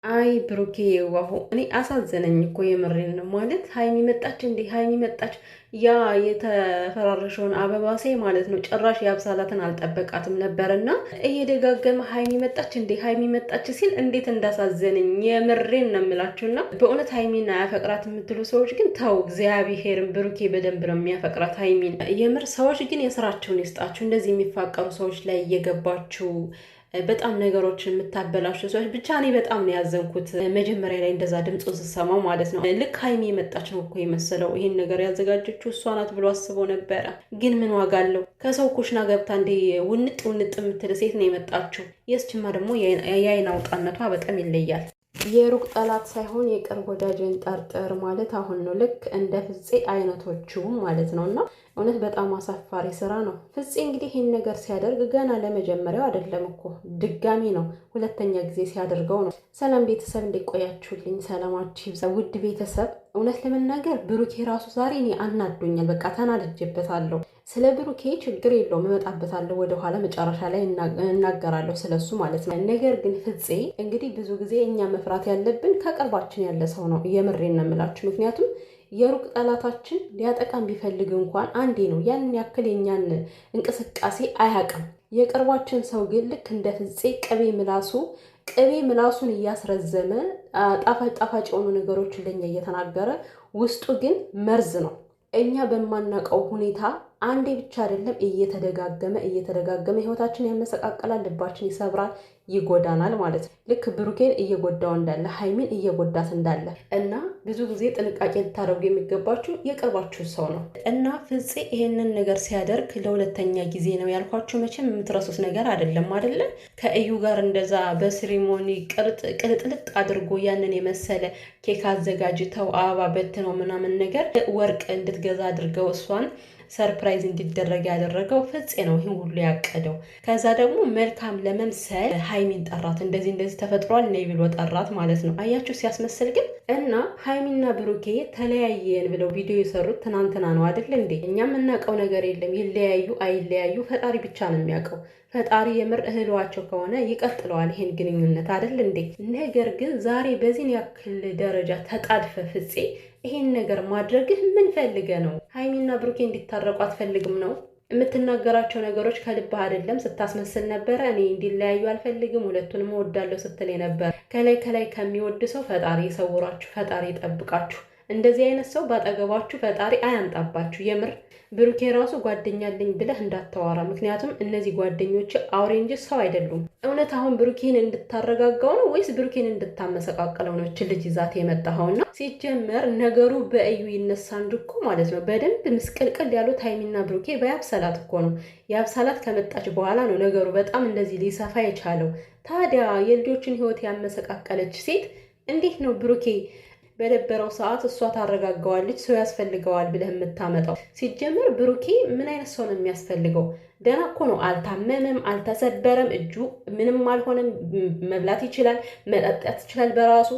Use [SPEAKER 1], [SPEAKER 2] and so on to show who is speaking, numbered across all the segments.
[SPEAKER 1] አይ ብሩኬ ዋሁ እኔ አሳዘነኝ እኮ የምሬን ነው። ማለት ሀይሚ መጣች እንዴ ሀይሚ መጣች። ያ የተፈራረሸውን አበባሴ ማለት ነው ጭራሽ ያብሳላትን አልጠበቃትም ነበርና እየደጋገመ ሀይሚ መጣች እንዴ ሀይሚ መጣች ሲል እንዴት እንዳሳዘነኝ የምሬን ነው የምላችሁና በእውነት ሀይሚን አያፈቅራት የምትሉ ሰዎች ግን ተው እግዚአብሔርን። ብሩኬ በደንብ ነው የሚያፈቅራት ሀይሚን። የምር ሰዎች ግን የስራቸውን ይስጣችሁ። እንደዚህ የሚፋቀሩ ሰዎች ላይ እየገባችሁ በጣም ነገሮችን የምታበላሹ ሰዎች ብቻ እኔ በጣም ነው ያዘንኩት። መጀመሪያ ላይ እንደዛ ድምፁን ስሰማው ማለት ነው ልክ ሀይሚ የመጣች ነው እኮ የመሰለው። ይሄን ነገር ያዘጋጀችው እሷ ናት ብሎ አስበው ነበረ። ግን ምን ዋጋ አለው? ከሰው ኩሽና ገብታ እንደ ውንጥ ውንጥ የምትል ሴት ነው የመጣችው። የስችማ ደግሞ የአይን አውጣነቷ በጣም ይለያል። የሩቅ ጠላት ሳይሆን የቅርብ ወዳጅን ጠርጥር ማለት አሁን ነው። ልክ እንደ ፍፄ አይነቶቹ ማለት ነው። እና እውነት በጣም አሳፋሪ ስራ ነው። ፍፄ እንግዲህ ይህን ነገር ሲያደርግ ገና ለመጀመሪያው አይደለም እኮ ድጋሚ ነው፣ ሁለተኛ ጊዜ ሲያደርገው ነው። ሰላም ቤተሰብ እንዲቆያችሁልኝ ሰላማችሁ ይብዛ። ውድ ቤተሰብ እውነት ለመናገር ብሩኬ ራሱ ዛሬ እኔ አናዶኛል። በቃ ተናድጄበታለሁ። ስለ ብሩኬ ችግር የለውም እመጣበታለሁ፣ ወደኋላ መጨረሻ ላይ እናገራለሁ ስለሱ ማለት ነው። ነገር ግን ፍፄ እንግዲህ ብዙ ጊዜ እኛ መፍራት ያለብን ከቅርባችን ያለ ሰው ነው። የምሬን ነው የምላችሁ። ምክንያቱም የሩቅ ጠላታችን ሊያጠቃን ቢፈልግ እንኳን አንዴ ነው፣ ያንን ያክል የኛን እንቅስቃሴ አያውቅም። የቅርባችን ሰው ግን ልክ እንደ ፍፄ ቅቤ ምላሱን እያስረዘመ ጣፋጭ ጣፋጭ የሆኑ ነገሮችን ለኛ እየተናገረ ውስጡ ግን መርዝ ነው። እኛ በማናውቀው ሁኔታ አንዴ ብቻ አይደለም እየተደጋገመ ህይወታችን ያመሰቃቀላል፣ ልባችን ይሰብራል፣ ይጎዳናል ማለት ነው። ልክ ብሩኬን እየጎዳው እንዳለ ሀይሚን እየጎዳት እንዳለ እና ብዙ ጊዜ ጥንቃቄ ልታደርጉ የሚገባችሁ የቅርባችሁ ሰው ነው። እና ፍፄ ይሄንን ነገር ሲያደርግ ለሁለተኛ ጊዜ ነው ያልኳችሁ። መቼም የምትረሱት ነገር አይደለም አይደለ? ከእዩ ጋር እንደዛ በሴሪሞኒ ቅልጥልጥ አድርጎ ያንን የመሰለ ኬክ አዘጋጅተው አበባ በትነው ምናምን ነገር ወርቅ እንድትገዛ አድርገው እሷን ሰርፕራይዝ እንዲደረግ ያደረገው ፍፄ ነው ይህን ሁሉ ያቀደው። ከዛ ደግሞ መልካም ለመምሰል ሀይሚን ጠራት። እንደዚህ ተፈጥሯል ነይ ብሎ ጠራት ማለት ነው። አያችሁ ሲያስመስል ግን። እና ሀይሚና ብሩኬ ተለያየን ብለው ቪዲዮ የሰሩት ትናንትና ነው አይደል እንዴ? እኛ የምናውቀው ነገር የለም። ይለያዩ አይለያዩ ፈጣሪ ብቻ ነው የሚያውቀው። ፈጣሪ የምር እህሏቸው ከሆነ ይቀጥለዋል ይሄን ግንኙነት አይደል እንዴ? ነገር ግን ዛሬ በዚህን ያክል ደረጃ ተጣድፈ ፍፄ ይሄን ነገር ማድረግህ ምን ፈልገ ነው? ሀይሚና ብሩኬ እንዲታረቁ አትፈልግም ነው? የምትናገራቸው ነገሮች ከልብህ አይደለም። ስታስመስል ነበረ። እኔ እንዲለያዩ አልፈልግም ሁለቱንም እወዳለሁ ስትል ነበር። ከላይ ከሚወድ ሰው ፈጣሪ ይሰውራችሁ፣ ፈጣሪ ይጠብቃችሁ። እንደዚህ አይነት ሰው ባጠገባችሁ ፈጣሪ አያምጣባችሁ። የምር ብሩኬ ራሱ ጓደኛልኝ ብለህ እንዳታወራ። ምክንያቱም እነዚህ ጓደኞች አውሬ እንጂ ሰው አይደሉም። እውነት አሁን ብሩኬን እንድታረጋጋው ነው ወይስ ብሩኬን እንድታመሰቃቀለው ነው እች ልጅ ይዛት የመጣኸውና? ሲጀመር ነገሩ በእዩ ይነሳ እንጂ እኮ ማለት ነው በደንብ ምስቅልቅል ያሉት ሀይሚና ብሩኬ በያብሰላት እኮ ነው። ያብሰላት ከመጣች በኋላ ነው ነገሩ በጣም እንደዚህ ሊሰፋ የቻለው። ታዲያ የልጆችን ህይወት ያመሰቃቀለች ሴት እንዴት ነው ብሩኬ በደበረው ሰዓት እሷ ታረጋጋዋለች ሰው ያስፈልገዋል ብለህ የምታመጣው? ሲጀመር ብሩኬ ምን አይነት ሰው ነው የሚያስፈልገው? ደህና እኮ ነው። አልታመመም፣ አልተሰበረም፣ እጁ ምንም አልሆነም። መብላት ይችላል፣ መጠጣት ይችላል በራሱ።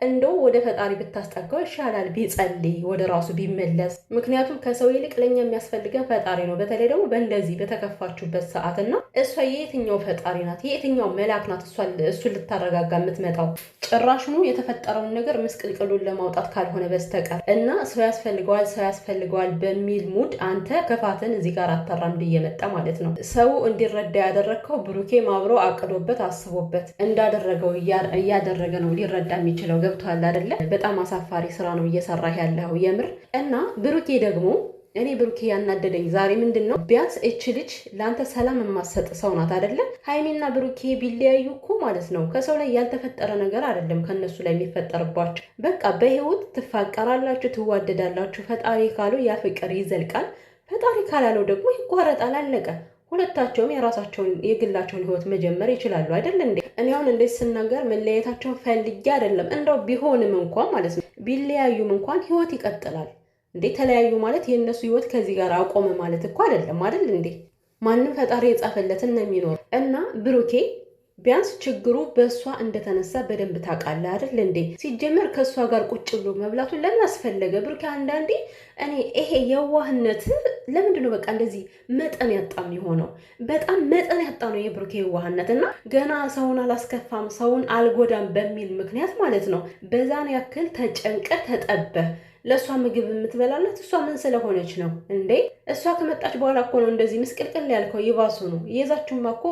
[SPEAKER 1] እንደው ወደ ፈጣሪ ብታስጠጋው ይሻላል፣ ቢጸልይ ወደ ራሱ ቢመለስ። ምክንያቱም ከሰው ይልቅ ለኛ የሚያስፈልገን ፈጣሪ ነው። በተለይ ደግሞ በእንደዚህ በተከፋችሁበት ሰዓት እና እሷ የየትኛው ፈጣሪ ናት? የየትኛው መልአክ ናት እሱን ልታረጋጋ የምትመጣው? ጭራሽኑ የተፈጠረውን ነገር ምስቅልቅሉን ለማውጣት ካልሆነ በስተቀር እና ሰው ያስፈልገዋል በሚል ሙድ አንተ ክፋትን እዚህ ጋር አታራምድ እየመጣ ማለት ነው። ሰው እንዲረዳ ያደረግከው ብሩኬም አብሮ አቅዶበት አስቦበት እንዳደረገው እያደረገ ነው ሊረዳ የሚችለው። ገብቷል አይደለ? በጣም አሳፋሪ ስራ ነው እየሰራህ ያለው የምር። እና ብሩኬ ደግሞ እኔ ብሩኬ ያናደደኝ ዛሬ ምንድን ነው፣ ቢያንስ እች ልጅ ለአንተ ሰላም የማሰጥ ሰው ናት አይደለ? ሀይሚና ብሩኬ ቢለያዩ እኮ ማለት ነው ከሰው ላይ ያልተፈጠረ ነገር አይደለም ከነሱ ላይ የሚፈጠርባቸው። በቃ በህይወት ትፋቀራላችሁ፣ ትዋደዳላችሁ። ፈጣሪ ካለው ያ ፍቅር ይዘልቃል፣ ፈጣሪ ካላለው ደግሞ ይቋረጣል። አለቀ። ሁለታቸውም የራሳቸውን የግላቸውን ህይወት መጀመር ይችላሉ አይደል እንዴ? እኔ አሁን እንደዚህ ስናገር መለያየታቸውን ፈልጌ አይደለም። እንደው ቢሆንም እንኳን ማለት ነው ቢለያዩም እንኳን ህይወት ይቀጥላል እንዴ? ተለያዩ ማለት የእነሱ ህይወት ከዚህ ጋር አቆመ ማለት እኮ አይደለም አይደል እንዴ? ማንም ፈጣሪ የጻፈለትን ነው የሚኖር። እና ብሩኬ ቢያንስ ችግሩ በእሷ እንደተነሳ በደንብ ታውቃለህ አይደል እንዴ? ሲጀመር ከእሷ ጋር ቁጭ ብሎ መብላቱን ለምን አስፈለገ? ብሩኬ አንዳንዴ እኔ ይሄ የዋህነት ለምንድን ነው በቃ እንደዚህ መጠን ያጣ የሆነው? በጣም መጠን ያጣ ነው የብሩኬ የዋህነት እና ገና ሰውን አላስከፋም ሰውን አልጎዳም በሚል ምክንያት ማለት ነው በዛን ያክል ተጨንቀ ተጠበህ ለእሷ ምግብ የምትበላላት እሷ ምን ስለሆነች ነው እንዴ? እሷ ከመጣች በኋላ እኮ ነው እንደዚህ ምስቅልቅል ያልከው። ይባሱ ነው የዛችሁማ እኮ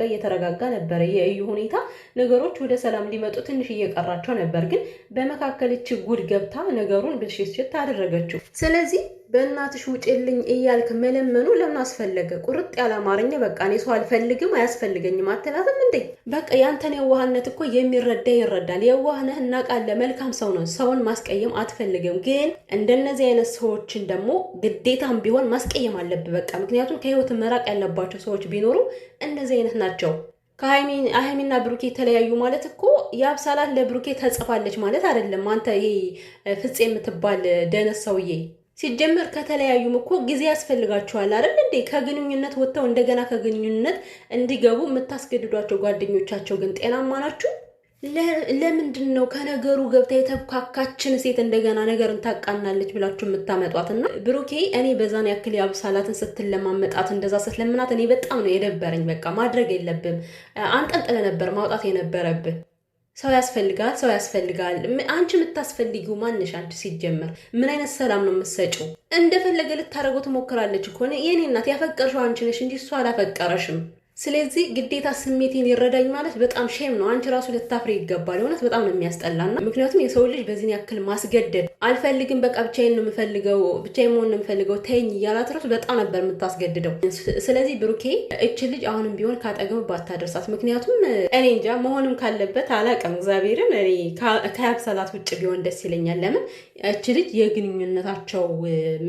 [SPEAKER 1] እየተረጋጋ ነበረ የእዩ ሁኔታ። ነገሮች ወደ ሰላም ሊመጡ ትንሽ እየቀራቸው ነበር፣ ግን በመካከል እች ጉድ ገብታ ነገሩን ብልሽት አደረገችው። ስለዚህ በእናትሽ ውጭልኝ እያልክ መለመኑ ለምን አስፈለገ? ቁርጥ ያለ አማርኛ በቃ እኔ ሰው አልፈልግም አያስፈልገኝም አትላትም እንዴ? በቃ ያንተን የዋህነት እኮ የሚረዳ ይረዳል። የዋህነህ እናውቃለን፣ መልካም ሰው ነው፣ ሰውን ማስቀየም አትፈልግም። ግን እንደነዚህ አይነት ሰዎችን ደግሞ ግዴታም ቢሆን ማስቀየም አለብህ በቃ። ምክንያቱም ከህይወት መራቅ ያለባቸው ሰዎች ቢኖሩ እነዚህ አይነት ናቸው። ከሀይሚና ብሩኬ ተለያዩ ማለት እኮ የአብሳላት ለብሩኬ ተጽፋለች ማለት አይደለም። አንተ ይሄ ፍፄ የምትባል ደነስ ሰውዬ ሲጀመር ከተለያዩም እኮ ጊዜ ያስፈልጋቸዋል አይደል እንዴ? ከግንኙነት ወጥተው እንደገና ከግንኙነት እንዲገቡ የምታስገድዷቸው ጓደኞቻቸው ግን ጤናማ ናችሁ? ለምንድን ነው ከነገሩ ገብታ የተብካካችን ሴት እንደገና ነገርን ታቃናለች ብላችሁ የምታመጧት? እና ብሩኬ እኔ በዛን ያክል የአብሳላትን ስትለማመጣት እንደዛ ስትለምናት እኔ በጣም ነው የደበረኝ። በቃ ማድረግ የለብም አንጠልጥለ ነበር ማውጣት የነበረብህ። ሰው ያስፈልጋል። አንቺ የምታስፈልጊው ማንሽ? አንቺ ሲጀመር ምን አይነት ሰላም ነው የምትሰጪው? እንደፈለገ ልታደርገው ትሞክራለች እኮ። የኔ እናት ያፈቀርሽው አንቺ ነሽ እንጂ እሷ አላፈቀረሽም። ስለዚህ ግዴታ ስሜቴን ይረዳኝ ማለት በጣም ሼም ነው። አንቺ ራሱ ልታፍሪ ይገባል። እውነት በጣም ነው የሚያስጠላና ምክንያቱም የሰው ልጅ በዚህን ያክል ማስገደድ አልፈልግም፣ በቃ ብቻዬን ነው የምፈልገው፣ ብቻዬን መሆን ነው የምፈልገው ተይኝ እያላት ራሱ በጣም ነበር የምታስገድደው። ስለዚህ ብሩኬ እች ልጅ አሁንም ቢሆን ካጠገብ ባታደርሳት። ምክንያቱም እኔ እንጃ መሆንም ካለበት አላውቅም። እግዚአብሔርን እኔ ከአብሳላት ውጭ ቢሆን ደስ ይለኛል። ለምን እች ልጅ የግንኙነታቸው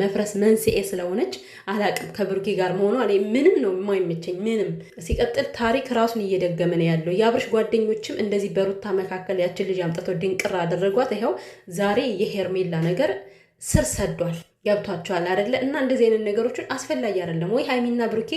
[SPEAKER 1] መፍረስ መንስኤ ስለሆነች አላውቅም። ከብሩኬ ጋር መሆኗ ምንም ነው የማይመቸኝ ምንም። ሲቀጥል ታሪክ ራሱን እየደገመ ነው ያለው። የአብርሽ ጓደኞችም እንደዚህ በሩታ መካከል ያችን ልጅ አምጥተው ድንቅር አደረጓት። ይኸው ዛሬ የሄርሜላ ነገር ስር ሰዷል። ገብቷቸዋል አይደለ? እና እንደዚህ አይነት ነገሮችን አስፈላጊ አይደለም ወይ? ሀይሚና ብሩኬ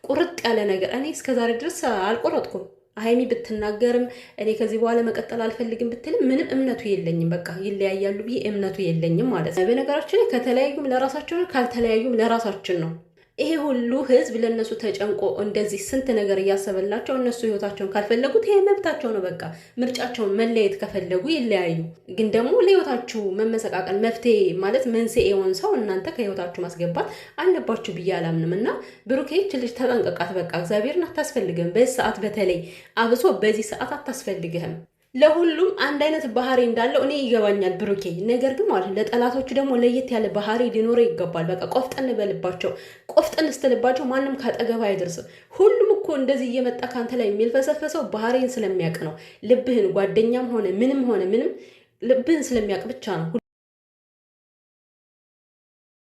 [SPEAKER 1] ቁርጥ ያለ ነገር እኔ እስከዛሬ ድረስ አልቆረጥኩም። ሀይሚ ብትናገርም እኔ ከዚህ በኋላ መቀጠል አልፈልግም ብትልም ምንም እምነቱ የለኝም። በቃ ይለያያሉ ብዬ እምነቱ የለኝም ማለት ነው። በነገራችን ላይ ከተለያዩም ለራሳቸው ነው፣ ካልተለያዩም ለራሳችን ነው። ይሄ ሁሉ ህዝብ ለነሱ ተጨንቆ እንደዚህ ስንት ነገር እያሰበላቸው እነሱ ህይወታቸውን ካልፈለጉት ይሄ መብታቸው ነው። በቃ ምርጫቸውን መለየት ከፈለጉ ይለያዩ። ግን ደግሞ ለህይወታችሁ መመሰቃቀል መፍትሄ ማለት መንስኤ የሆን ሰው እናንተ ከህይወታችሁ ማስገባት አለባችሁ ብዬ አላምንም። እና ብሩኬ ልጅ ተጠንቀቃት። በቃ እግዚአብሔርን አታስፈልግህም። በዚህ ሰዓት በተለይ አብሶ በዚህ ሰዓት አታስፈልግህም። ለሁሉም አንድ አይነት ባህሪ እንዳለው እኔ ይገባኛል ብሩኬ። ነገር ግን ማለት ለጠላቶቹ ደግሞ ለየት ያለ ባህሪ ሊኖረው ይገባል። በቃ ቆፍጠን በልባቸው። ቆፍጠን ስትልባቸው ማንም ካጠገባ አይደርስም። ሁሉም እኮ እንደዚህ እየመጣ ካንተ ላይ የሚልፈሰፈሰው ባህሪን ስለሚያውቅ ነው። ልብህን ጓደኛም ሆነ ምንም ልብህን ስለሚያውቅ ብቻ ነው።